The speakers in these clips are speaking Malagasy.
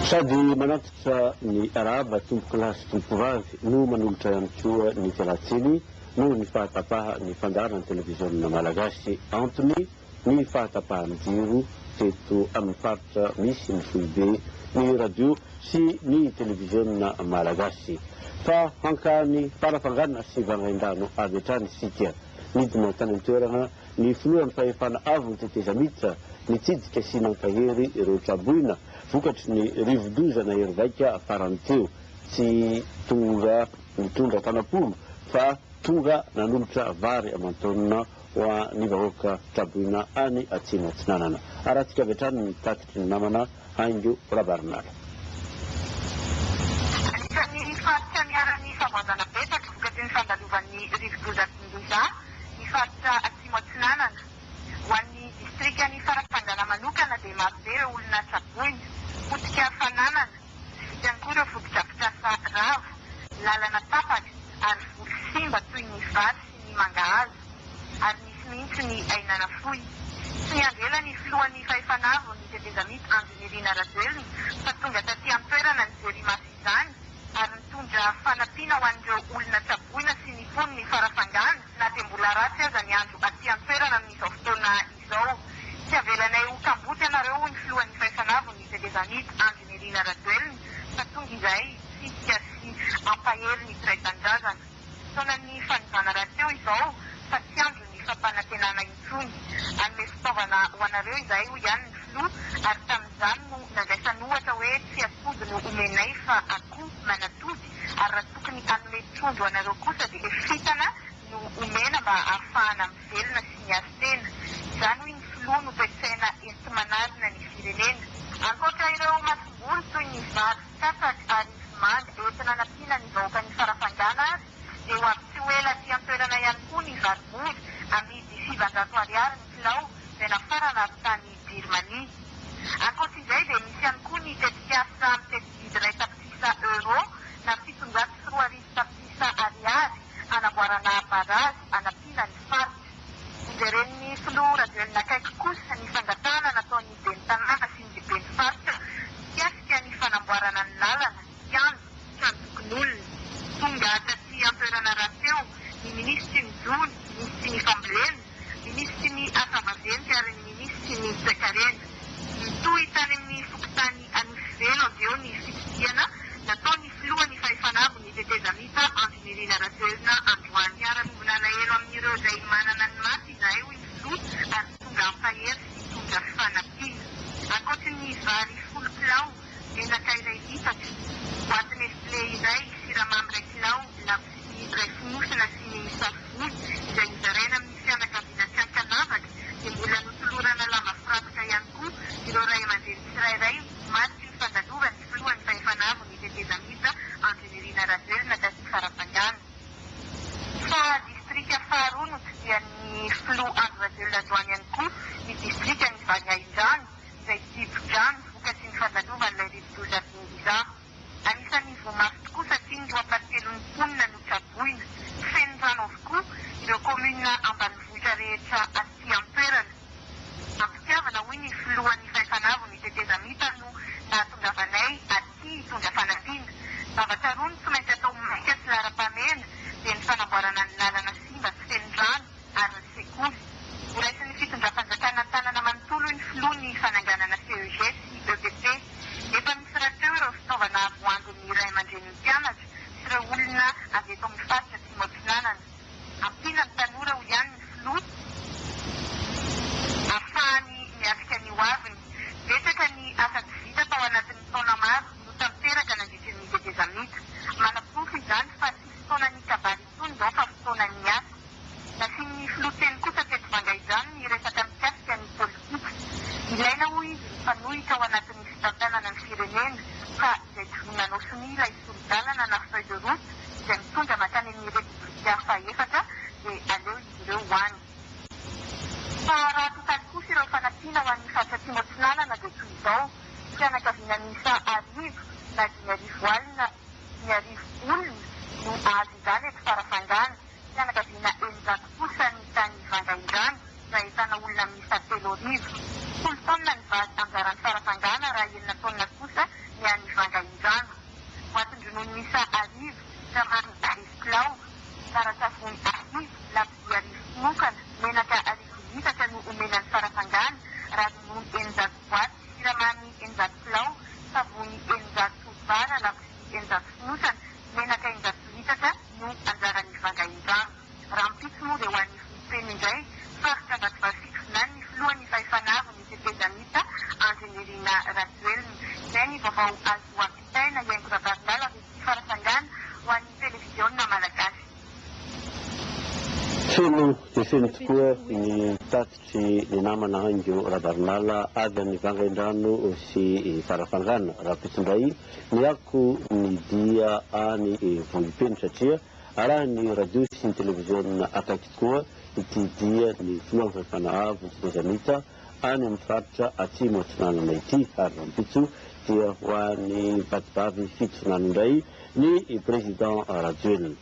sady manatitra ny araba tomboky lahy sy tomboky vavy no manolotra ihany koa ny fialatsiny no ny fahatapaha ny fandarana ny televiziona malagasy antony ny fahatapahan'ny jiro teto amin'ny faritra misy ny foibe ny radio sy ny televiziona malagasy fa hankany farafanganana sy vangaindano avy hatrany sika midina tany amin'ny toerana ny filohan'ny fahefana avo ny teteza miditra nitsidika sy nankahery ireo traboina vokatry ny rivodozana hery vaika farany teo tsy tonga nitondra tanapolo fa tonga nanolotra vary amantonina ho ny vahoaka traboina any atsimo atsinanana arahantsika avy hatrany ny tatitry ny namana haingo rabarinala anisan'ny faritra miarany favoazana betaka vokatry ny fandalovan'ny rivodozan-tsindoza ny faritra atsimo atsinanana ho an'ny distrika ny farafangana manokana dia marobe ireo olona traboina fotika fananana vitany koa ireo fotodrafitrasa ravo lalana tapaka ary voly simba toy ny vary sy ny mangahazo ary misy mihitsy ny ainana fohy tsy niavela ny filohan'ny fahefanavo ny tetezamity anjenirina rajoelny fa tonga taty amin'ny toerana ny jerimasy izany ary nitondra fanampiana ho an'ireo olona traboina sy ny fony ny farafangana na dia mbola ratsy aza ny andro aty amin'ny toerana amin'izao fotoana izao tsy avelanay ho kamboty ianareo ny filohan'ny fahefanavo ny tetezamity anjenirina rajoelny fa tonga izay sisika sy ampahery ny tiraitan-drazana taonan'ny fanivana rateo izao fa tsy andro ny fampanantenana intsony an'le fitaovana ho anareo izay ho ihany ny filoha ary tamin'izany no nandraisany ohatra hoe tsy atody no omenay fa akoho manatody ary raha tokony an'le trondro anareo kosa dia fitana no omena mba ahafahana mivelona sy miazo tena izany hoe ny filoha no toetsaina enti-manarina ny firenena ankoatra ireo masom-boly toy ny vary katsaka ary vomanga entina nampiana ny vahoaka ny farafangana azy dia ho avy tsy ho ela aty amin'ny toerana ihany koa ny varobory amidy 700 ariary ny kilao dia nafarana avy tany Birmanie. Ankoatra izay dia misy ihany koa ny tetikasa mitetividy iray tapitrisa euro na 700 tapitrisa ariary anamboarana barazy anampiana ny faritra. Ijeren'ny filoha rajoelina akaiky kosa ny fangatana nataon'ny ben'ny tanàna sy ny lehiben'ny faritra mikasika ny fanamboarana ny lalana, kianjo, trano tokon'olona. Tonga taty amin'ny toerana rateo ny ministry ny jony, ministry ny fambolena, ministry ny asa vaventy ary ny ministry ny toekarena. Mitohy tany amin'ny fokontany anivelo avy eo ny fitsidihana nataon'ny filohan'ny fahefanavo ny tetezamita anjenirina rajoelina androany ara-novona alahelo amin'ireo izay manana ny maty izahay hoy ny filoha ary tonga ampahery sy tonga fanampiana. Ankoatry ny vary 10 kilao menaka iray litatra boaty Nestlé iray siramamy 1 kilao labosy iray fonosana sy ny savony izay nizaraina amin'ny fianakaviana tsy ankanavaka dia mbola notolorana lamba firavaka ihany koa ireo ray aman-dreny tsirairay mariky ny fandalovan'ny filohan'ny fahefanavo ny tetezamita anjenirina rajoelina taty farafangana. Fa distrika faharonoto dia ny filoha andro rajoelina androany ihany koa ny distrika ny Vangaindrano izay Dibodrano vokatry ny fandalovan'ilay rivodozan-tsindoza. Anisan'ny voamafy tokoa satria ny 7 mponina no traboina feno rano avokoa ireo komuna ambanivohitra rehetra aty amin'ny toerana. Ampitiavana hoy ny filohan'ny fahefanavo ny tetezamita no nahatongavanay aty hitondra fanampiana. Zavatra roa no tsy maintsy atao maika sy lara-pamena dia ny fanamboarana ny lalana simba sy feno rano ary ny sekoly. Voraisiny fitondram-panjakana tanana manontolo ny filohan'ny fananganana CEG sy EPP. Efa misy rateo ireo fitaovana voanjon'ny ray aman-dren'ny mpianatra sy ireo olona avy eto amin'ny faritra atsimo atsinanana. Ampiana ny tanora ho ihany ny filoha ahafahany miafika ny ho aviny. Betsaka ny asa tsy vita tao anatin'ny taona maro no tamteraka nandritry ny tetezamita. Manam-pofy izany fa tsy fotoana ny kabary intsony izao fa fotoana ny asa. Nasian'ny filoha teny kosa teto Vangaindrano ny resaka mikasika ny politika. Ilaina hoy izy ny fanohitra ao anatin'ny fitantanana ny firenena fa izay tsy vonanao sonila isolidalana na feuille de route izay mitondra makany amin'ny repoblika fahefatra dia aleo izy ireo hoany. Fa raha totaly kosa ireo fanampiana ho an'ny faritra atsimo atsinanana dia toy izao fianakaviana miisa 10 na 10 alina 10 olona no azo izany eto farafangana. Fianakaviana 100 kosa ny tany Vangaindrano raha ahitana olona miisa 3 arivo. 10 taona ny vady anjaran'ny farafangana raha 9 taona kosa ny an'ny siramamy arivo kilao, tsara-tsavony arivo, labozia arivo monokana, menaka arivo litatra no omenan'ny farafangana, ranon 900 boaty, siramamy 900 kilao, savony 900 bara, labozia 900 fonosana, menaka 900 litatra no anjaran'ny vangain-drano. Raha mipitso moa dia ho an'ny fony indray, faritra Vatovavy ny filohan'ny fahefanavy ny CP-Danita Anjenerina Rajoelina. Izay ny vaovao azo ampitaina Iaingo Rabarnala Revy Farafangana ho an'ny televiziona malagasy. Feno dia feno tokoa ny tatitry ny namana Aingo Rabarnala avy amin'ny vangain-drano sy Farafangana. Raha pitsindray niako ny dia any Vohipeny satria araha ny radio sy ny televiziona akaiky tokoa ity dia ny filohan'ny fahefanavy ny CP-Danita any amin'ny faritra atsimo antsinanana ity. Ary raha mipitso dia ho an'ny vatibavy fito finana indray ny président Rajoelina.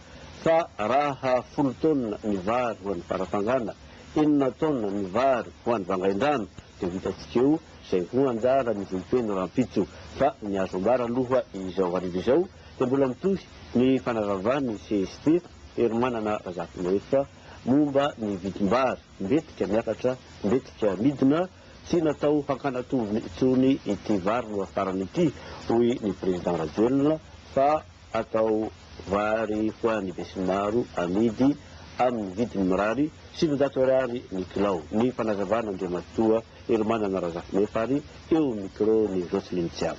Fa raha 10 taona ny vary ho an'ny Farafangana, 9 taona ny vary ho an'ny vangain-drano, dia vitantsika eo izay ho anjara ny Vohipeny raha mipitso. Fa ny azo ambara aloha izao arivo izao dia mbola mitohy ny fanaravan'ny CST ery manana Razafinarehetra momba ny vidim-bary mbetika miakatra, mbetika midina, tsy natao hankanatoviny intsony ity vary no afarany ity hoy ny président Rajoelina, fa atao vary ho an'ny besinimaro amidy amin'ny vidiny mirary 700 ariary ny kilao. Ny fanazavana dia matoa ery manana Razafinarehetra ary eo micro ny Joseline Tsiavo.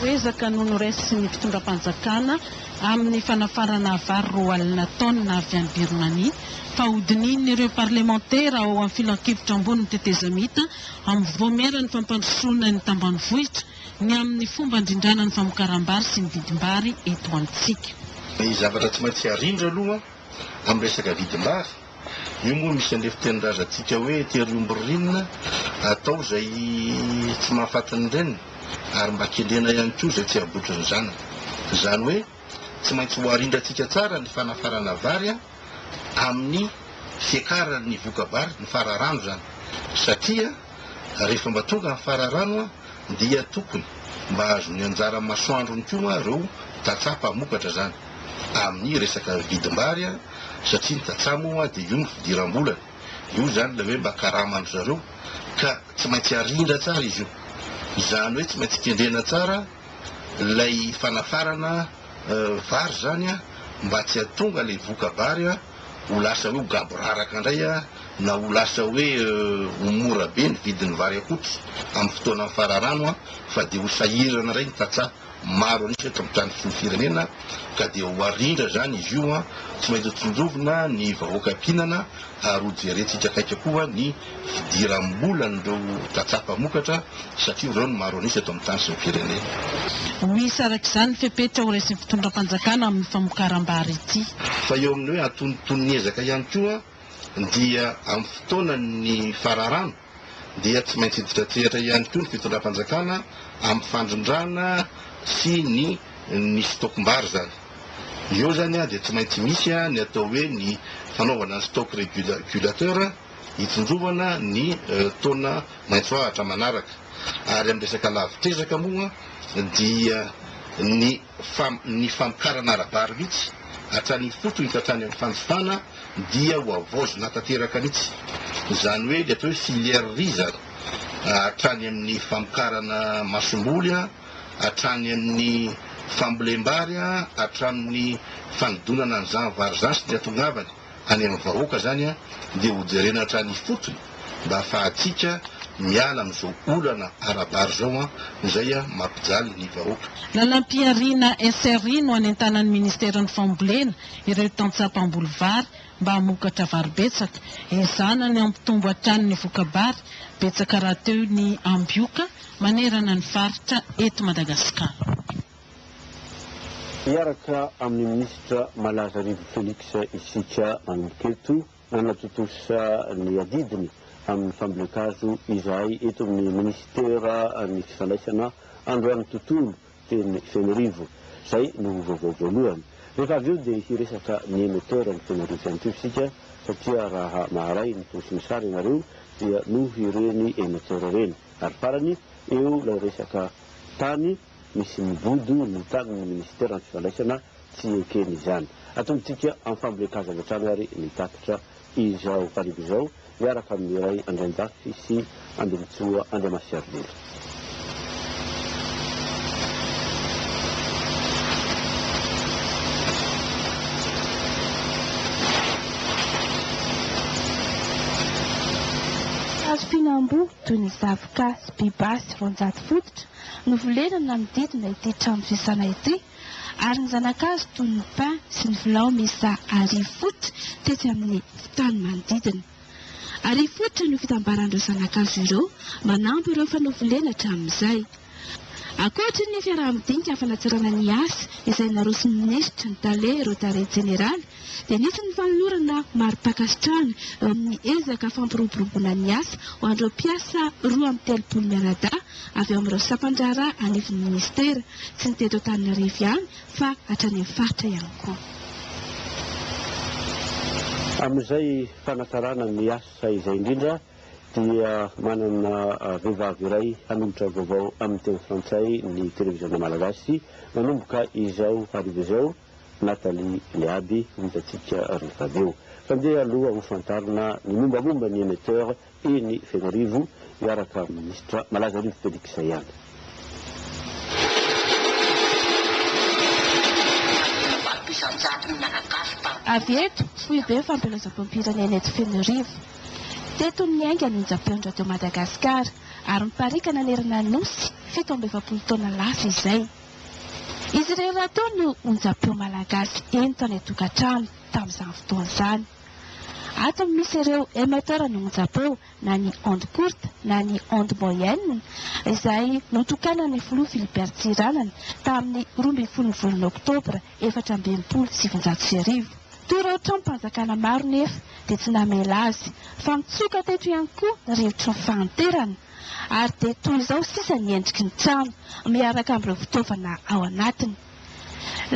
Ezaka nono resy ny fitondram-panjakana amin'ny fanafarana vary roa alina taona avy any Birmanie, fa hodinin'ireo parlementaire ao amin'ny filan-kevitra ambony tetezamita amin'ny voamerany fampandrosoana ny tambanivohitra ny amin'ny fomba indrindrana ny famokaram-bary sy ny vidim-bary eto antsika. Ny zavatra tsy maintsy arindra aloha amin'ny resaka vidim-bary, io moa misy an'ilay fitenin-drazantsika hoe tery-omborinina atao izay tsy mahafatany ireny ary mba kendrena ihany koa izay tsy abotrany zana. Izany hoe tsy maintsy ho arindrantsika tsara ny fanafarana vary amin'ny fiakarany voka-bary ny fararano zany, satria rehefa mba tonga ny fararano dia tokony mba azo ny anjara masoandrony koa ireo tatsapa mokatra zany amin'ny resaka vidim-bary, satria ny tatsamo dia io ny fidiram-bolany, io zany ilay hoe mba karamandro zareo, ka tsy maintsy arindra tsara izy io. Izany hoe tsy maintsy kendrena tsara ilay fanafarana vary zany mba tsy hatonga ilay voka-bary ho lasa hoe ho gaboraraka indray na ho lasa hoe ho mora be ny vidin'ny vary akotra amin'ny fotoana fararano fa dia ho sahirana iray ny tatsaha maro anisy eto amin'ny tany firenena, ka dia ho arindra zany izy io tsy maintsy tsonjovina ny vahoaka-pinana ary ho jerentsika akaiky koa ny fidiram-bolan'ireo tatsapa mokatra satria ireo ny maro anisy eto amin'ny tany sy ny firenena. Misy arak'izany fepetra ho resin'ny fitondram-panjakana amin'ny famokaram-bary ity. Fa eo amin'ny hoe antononton'ny ezaka ihany koa dia amin'ny fotoana ny fararano dia tsy maintsy hiditratrehatra ihany koa ny fitondram-panjakana amin'ny fandrindrana sy ny stock-mbary zany. Eo zany dia tsy maintsy misy ny atao hoe ny fanaovana ny stock régulateur hitsonjovana ny taona maitso ahatra manaraka. Ary amin'ny resaka lavitrezaka moa dia ny famokarana ara-bary mihitsy hatrany fotony ka hatrany amin'ny fanjifana dia ho avoazona tanteraka mihitsy. Izany hoe dia atao hoe filière zany hatrany amin'ny famokarana masomboly, hatrany amin'ny fambolem-bary, hatramin'ny fanodonana ny zany vary zany sy ny atongavany any amin'ny vahoaka zany dia ho jerena hatrany fotony mba ahafahantsika miala amin'izao olana ara-bary zao izay mampijaly ny vahoaka. Lalam-piariana SRI no anentanan'ny ministeran'ny fambolena ireo tantsapam-boly vary mba hamokatra vary betsaka, ezana ny ampitombo hatrany ny voka-bary betsaka raha teo ny ambioka manerana ny faritra eto Madagasikara. Miaraka amin'ny ministra malaza Rivo Felix isika manomboketo nanatotosa ny adidiny amin'ny fambolekazo izay eto amin'ny ministera ny fifandraisana androany tontolo teny Fenorivo. Izay no vaovao voalohany. Rehefa avy eo dia hiresaka ny émetteur ny Fenorivo ihany koa isika, satria raha maharay ny tosy ny sary ianareo dia no ireny émetteur ireny. Ary farany eo ilay resaka tany misy mibodo ny tanin'ny ministera ny fifandraisana tsy ekeny izany. Atombotsika amin'ny fambolekazana trano ary mitatitra izao parivo izao miaraka amin'ny iray Andrendafy sy Andrinitsoa Andriamasiarivelo. Hazo fihinam-boa toy ny zavoka sy pibasy 200 fototra no volenana mididina ity trano fisana ity, ary ny zanak'azo toy ny pain sy ny vilao misa 10 fototra tetsy amin'ny tany manodidina. 10 fototra no fitambaran'ireo zanak'azo ireo, manampy ireo fanovolena hatramin'izay. Ankoatra ny fiaraha-midinika fanatsarana ny asa izay naroso ny minisitra ny tale Rotary Jeneraly, dia nisy ny fanolorana mari-pakasitrahana eo amin'ny ezaka fampiroboroboana ny asa ho an'ireo mpiasa 2.30 miarada avy eo amin'ireo sampandràra anivon'ny ministera tsy ny teto Antananarivo ihany fa hatrany amin'ny faritra ihany koa. Amin'izay fanatsarana ny asa izay indrindra dia manana vehivavy iray hanolotra vaovao amin'ny teny frantsay ny televiziona malagasy manomboka izao parivo izao Nathalie Liaby hitatsika rehefa avy eo. Fandeha aloha hofantarina ny mombamomba ny émetteur eny Fianaravo miaraka amin'ny ministra Malazarivo Félix ihany. Avy eto fohy be fampelezam-pampirenena eto Fianaravo. Teto ny ainga ny onjam-peo teo Madagasikara ary miparika nanerana nosy 17 taona lasa izay. Izy ireo rahateo no onjam-peo malagasy entana tokantrano tamin'izany fotoana izany. Ato misy ireo émetteur ny onjam-peo na ny onde courte na ny onde moyenne izay notokana ny filoha Philibert Tsiranana tamin'ny 12 Oktobra 1770. Toy ireo trano-mpanjakana maro nefa dia tsy namela azy fa mitsoka teto ihany koa ny rivotry ny fahanterana, ary dia toy izao sisa ny endriky ny trano miaraka amin'ireo fitaovana ao anatiny.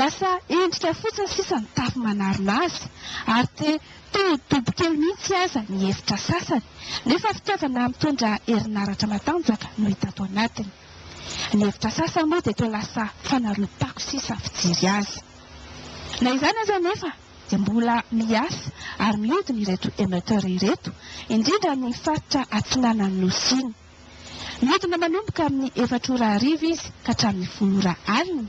Lasa endrika fotsiny sisa ny tafo manarona azy, ary dia toy dobo kely mihitsy aza ny efitra sasany, nefa fitaovana mitondra herinaratra matanjaka no hita ato anatiny. Ny efitra sasany moa dia toa lasa fanaroam-pako sisa fijery azy. Na izany aza nefa dia mbola miasa ary mihodina ireto émetteur ireto, indrindra ny faritra atsinanany nosiny. Mihodina manomboka amin'ny 4:00 izy ka hatramin'ny 10:00 alina,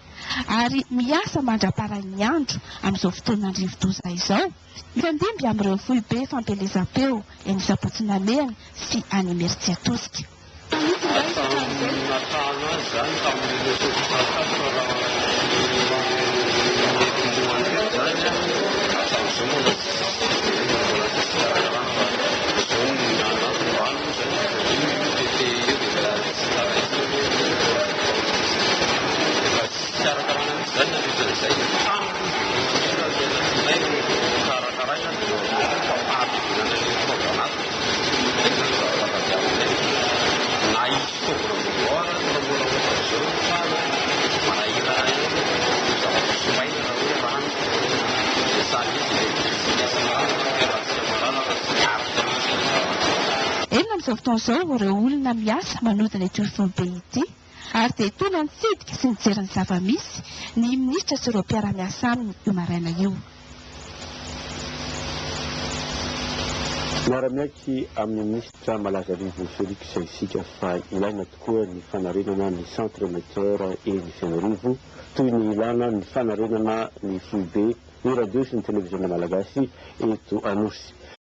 ary miasa mandra-paran'ny andro amin'izao fotoana rivo-doza izao, mifandimby amin'ireo fohy be fampelezam-peo eny Sapotsinameana sy any Imeritsiatosika. Amin'izao fotoana izao ireo olona miasa manodina ity foibe ity, ary dia toy ny nitsidika sy nijery ny zava-misy ny minisitra sy ireo mpiara-miasa aminy io maraina io. Miara-miaiky amin'ny ministra Malazarivo Félix isika fa ilaina tokoa ny fanarenana ny centre émetteur eny Fianaravo toy ny ilana ny fanarenana ny foibe ny radio sy ny televiziona malagasy eto Anosy.